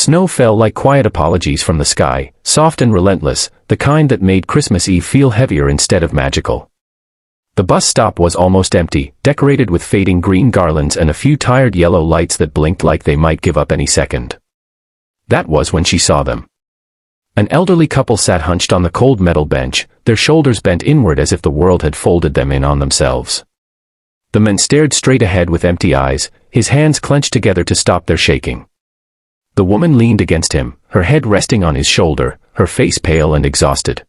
Snow fell like quiet apologies from the sky, soft and relentless, the kind that made Christmas Eve feel heavier instead of magical. The bus stop was almost empty, decorated with fading green garlands and a few tired yellow lights that blinked like they might give up any second. That was when she saw them. An elderly couple sat hunched on the cold metal bench, their shoulders bent inward as if the world had folded them in on themselves. The man stared straight ahead with empty eyes, his hands clenched together to stop their shaking. The woman leaned against him, her head resting on his shoulder, her face pale and exhausted.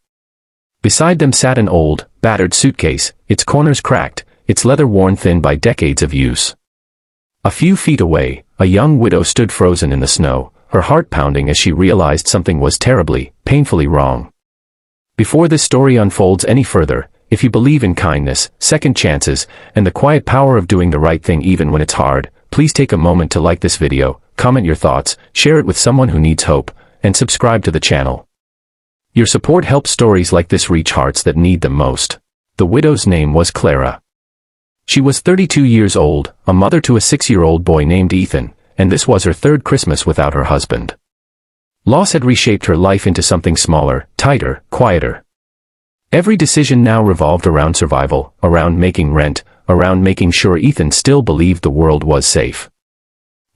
Beside them sat an old, battered suitcase, its corners cracked, its leather worn thin by decades of use. A few feet away, a young widow stood frozen in the snow, her heart pounding as she realized something was terribly, painfully wrong. Before this story unfolds any further, if you believe in kindness, second chances, and the quiet power of doing the right thing even when it's hard, please take a moment to like this video, comment your thoughts, share it with someone who needs hope, and subscribe to the channel. Your support helps stories like this reach hearts that need them most. The widow's name was Clara. She was 32 years old, a mother to a 6-year-old boy named Ethan, and this was her third Christmas without her husband. Loss had reshaped her life into something smaller, tighter, quieter. Every decision now revolved around survival, around making rent, around making sure Ethan still believed the world was safe.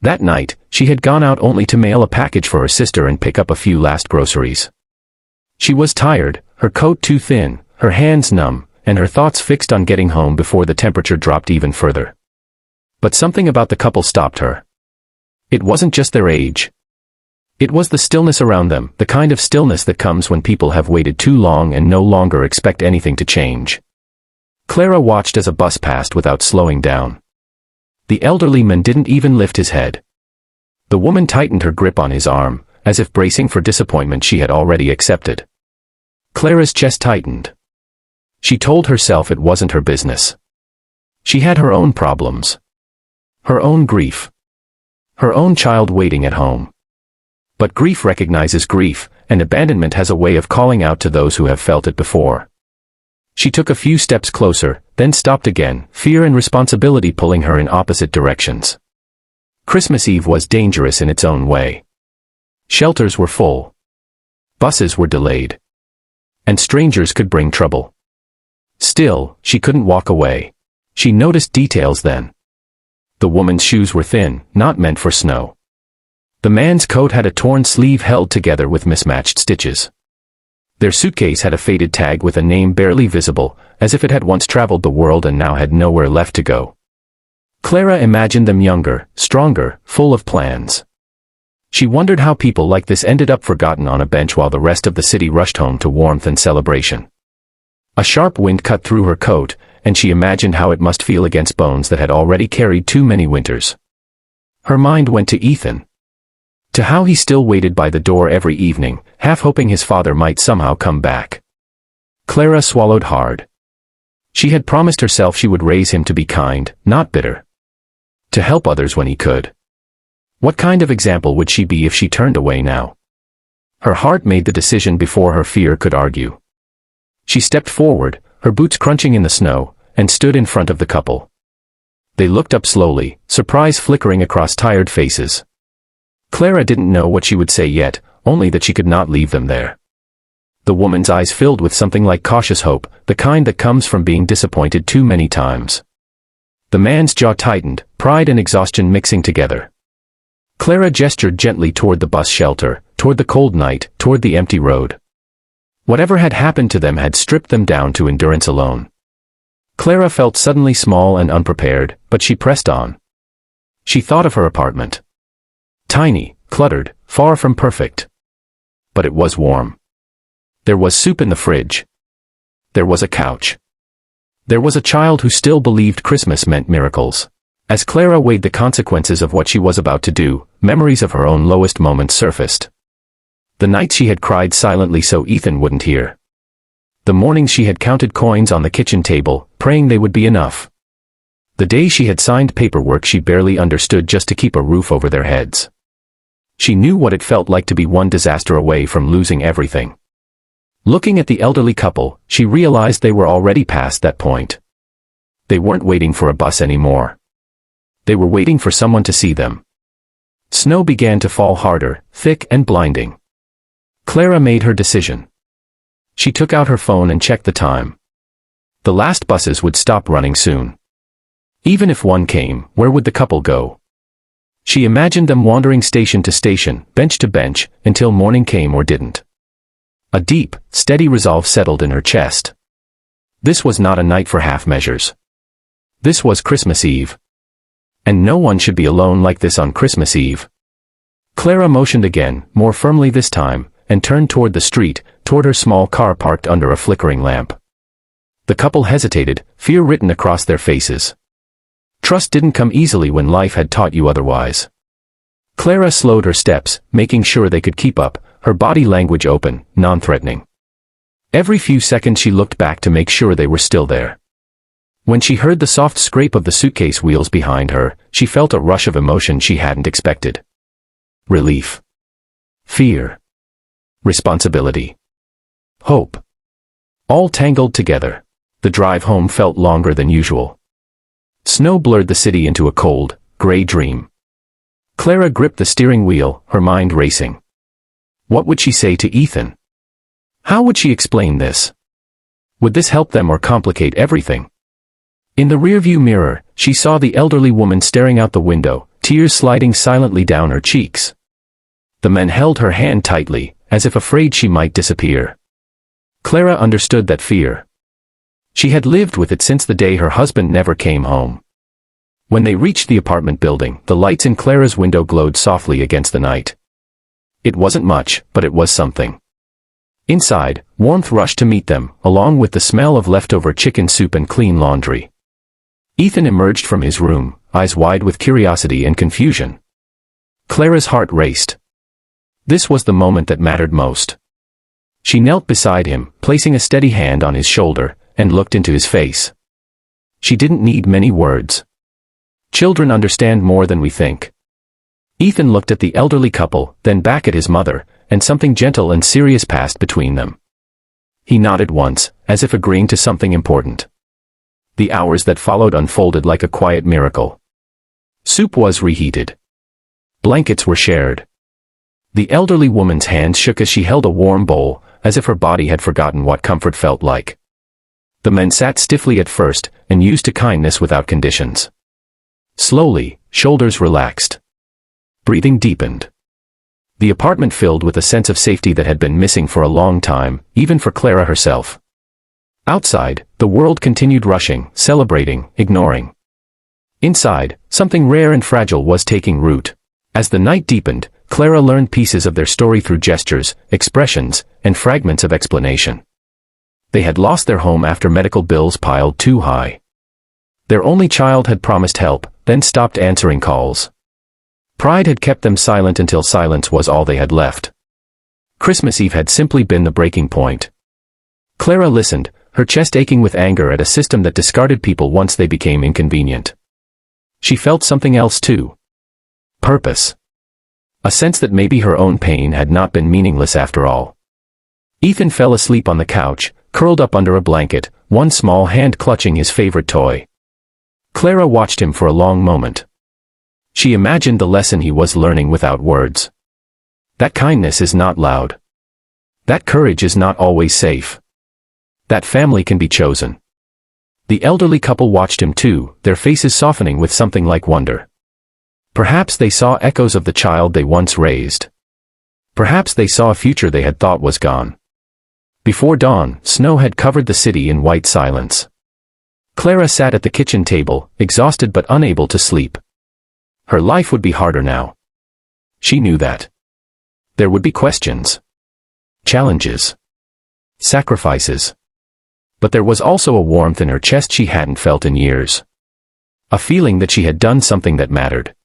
That night, she had gone out only to mail a package for her sister and pick up a few last groceries. She was tired, her coat too thin, her hands numb, and her thoughts fixed on getting home before the temperature dropped even further. But something about the couple stopped her. It wasn't just their age. It was the stillness around them, the kind of stillness that comes when people have waited too long and no longer expect anything to change. Clara watched as a bus passed without slowing down. The elderly man didn't even lift his head. The woman tightened her grip on his arm, as if bracing for disappointment she had already accepted. Clara's chest tightened. She told herself it wasn't her business. She had her own problems. Her own grief. Her own child waiting at home. But grief recognizes grief, and abandonment has a way of calling out to those who have felt it before. She took a few steps closer, then stopped again, fear and responsibility pulling her in opposite directions. Christmas Eve was dangerous in its own way. Shelters were full. Buses were delayed. And strangers could bring trouble. Still, she couldn't walk away. She noticed details then. The woman's shoes were thin, not meant for snow. The man's coat had a torn sleeve held together with mismatched stitches. Their suitcase had a faded tag with a name barely visible, as if it had once traveled the world and now had nowhere left to go. Clara imagined them younger, stronger, full of plans. She wondered how people like this ended up forgotten on a bench while the rest of the city rushed home to warmth and celebration. A sharp wind cut through her coat, and she imagined how it must feel against bones that had already carried too many winters. Her mind went to Ethan. To how he still waited by the door every evening, half hoping his father might somehow come back. Clara swallowed hard. She had promised herself she would raise him to be kind, not bitter. To help others when he could. What kind of example would she be if she turned away now? Her heart made the decision before her fear could argue. She stepped forward, her boots crunching in the snow, and stood in front of the couple. They looked up slowly, surprise flickering across tired faces. Clara didn't know what she would say yet, only that she could not leave them there. The woman's eyes filled with something like cautious hope, the kind that comes from being disappointed too many times. The man's jaw tightened, pride and exhaustion mixing together. Clara gestured gently toward the bus shelter, toward the cold night, toward the empty road. Whatever had happened to them had stripped them down to endurance alone. Clara felt suddenly small and unprepared, but she pressed on. She thought of her apartment. Tiny, cluttered, far from perfect. But it was warm. There was soup in the fridge. There was a couch. There was a child who still believed Christmas meant miracles. As Clara weighed the consequences of what she was about to do, memories of her own lowest moments surfaced. The nights she had cried silently so Ethan wouldn't hear. The mornings she had counted coins on the kitchen table, praying they would be enough. The days she had signed paperwork she barely understood just to keep a roof over their heads. She knew what it felt like to be one disaster away from losing everything. Looking at the elderly couple, she realized they were already past that point. They weren't waiting for a bus anymore. They were waiting for someone to see them. Snow began to fall harder, thick and blinding. Clara made her decision. She took out her phone and checked the time. The last buses would stop running soon. Even if one came, where would the couple go? She imagined them wandering station to station, bench to bench, until morning came or didn't. A deep, steady resolve settled in her chest. This was not a night for half measures. This was Christmas Eve. And no one should be alone like this on Christmas Eve. Clara motioned again, more firmly this time, and turned toward the street, toward her small car parked under a flickering lamp. The couple hesitated, fear written across their faces. Trust didn't come easily when life had taught you otherwise. Clara slowed her steps, making sure they could keep up, her body language open, non-threatening. Every few seconds she looked back to make sure they were still there. When she heard the soft scrape of the suitcase wheels behind her, she felt a rush of emotion she hadn't expected. Relief. Fear. Responsibility. Hope. All tangled together. The drive home felt longer than usual. Snow blurred the city into a cold, gray dream. Clara gripped the steering wheel, her mind racing. What would she say to Ethan? How would she explain this? Would this help them or complicate everything? In the rearview mirror, she saw the elderly woman staring out the window, tears sliding silently down her cheeks. The men held her hand tightly, as if afraid she might disappear. Clara understood that fear. She had lived with it since the day her husband never came home. When they reached the apartment building, the lights in Clara's window glowed softly against the night. It wasn't much, but it was something. Inside, warmth rushed to meet them, along with the smell of leftover chicken soup and clean laundry. Ethan emerged from his room, eyes wide with curiosity and confusion. Clara's heart raced. This was the moment that mattered most. She knelt beside him, placing a steady hand on his shoulder, and looked into his face. She didn't need many words. Children understand more than we think. Ethan looked at the elderly couple, then back at his mother, and something gentle and serious passed between them. He nodded once, as if agreeing to something important. The hours that followed unfolded like a quiet miracle. Soup was reheated. Blankets were shared. The elderly woman's hands shook as she held a warm bowl, as if her body had forgotten what comfort felt like. The men sat stiffly at first, and used to kindness without conditions. Slowly, shoulders relaxed. Breathing deepened. The apartment filled with a sense of safety that had been missing for a long time, even for Clara herself. Outside, the world continued rushing, celebrating, ignoring. Inside, something rare and fragile was taking root. As the night deepened, Clara learned pieces of their story through gestures, expressions, and fragments of explanation. They had lost their home after medical bills piled too high. Their only child had promised help, then stopped answering calls. Pride had kept them silent until silence was all they had left. Christmas Eve had simply been the breaking point. Clara listened, her chest aching with anger at a system that discarded people once they became inconvenient. She felt something else too. Purpose. A sense that maybe her own pain had not been meaningless after all. Ethan fell asleep on the couch, curled up under a blanket, one small hand clutching his favorite toy. Clara watched him for a long moment. She imagined the lesson he was learning without words. That kindness is not loud. That courage is not always safe. That family can be chosen. The elderly couple watched him too, their faces softening with something like wonder. Perhaps they saw echoes of the child they once raised. Perhaps they saw a future they had thought was gone. Before dawn, snow had covered the city in white silence. Clara sat at the kitchen table, exhausted but unable to sleep. Her life would be harder now. She knew that. There would be questions. Challenges. Sacrifices. But there was also a warmth in her chest she hadn't felt in years. A feeling that she had done something that mattered.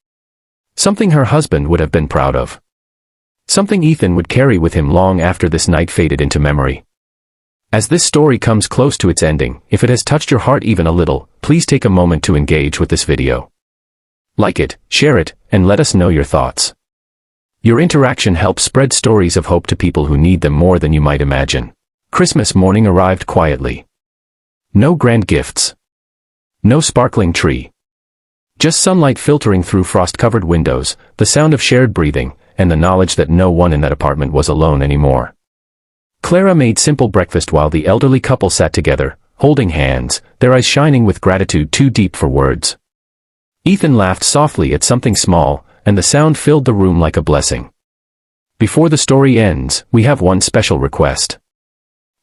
Something her husband would have been proud of. Something Ethan would carry with him long after this night faded into memory. As this story comes close to its ending, if it has touched your heart even a little, please take a moment to engage with this video. Like it, share it, and let us know your thoughts. Your interaction helps spread stories of hope to people who need them more than you might imagine. Christmas morning arrived quietly. No grand gifts. No sparkling tree. Just sunlight filtering through frost-covered windows, the sound of shared breathing, and the knowledge that no one in that apartment was alone anymore. Clara made simple breakfast while the elderly couple sat together, holding hands, their eyes shining with gratitude too deep for words. Ethan laughed softly at something small, and the sound filled the room like a blessing. Before the story ends, we have one special request.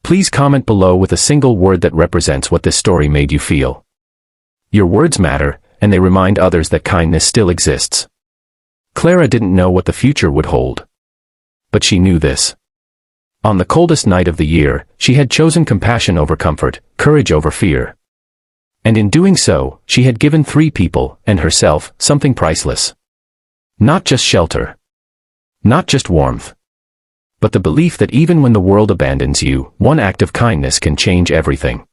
Please comment below with a single word that represents what this story made you feel. Your words matter, and they remind others that kindness still exists. Clara didn't know what the future would hold. But she knew this. On the coldest night of the year, she had chosen compassion over comfort, courage over fear. And in doing so, she had given 3 people, and herself, something priceless. Not just shelter. Not just warmth. But the belief that even when the world abandons you, one act of kindness can change everything.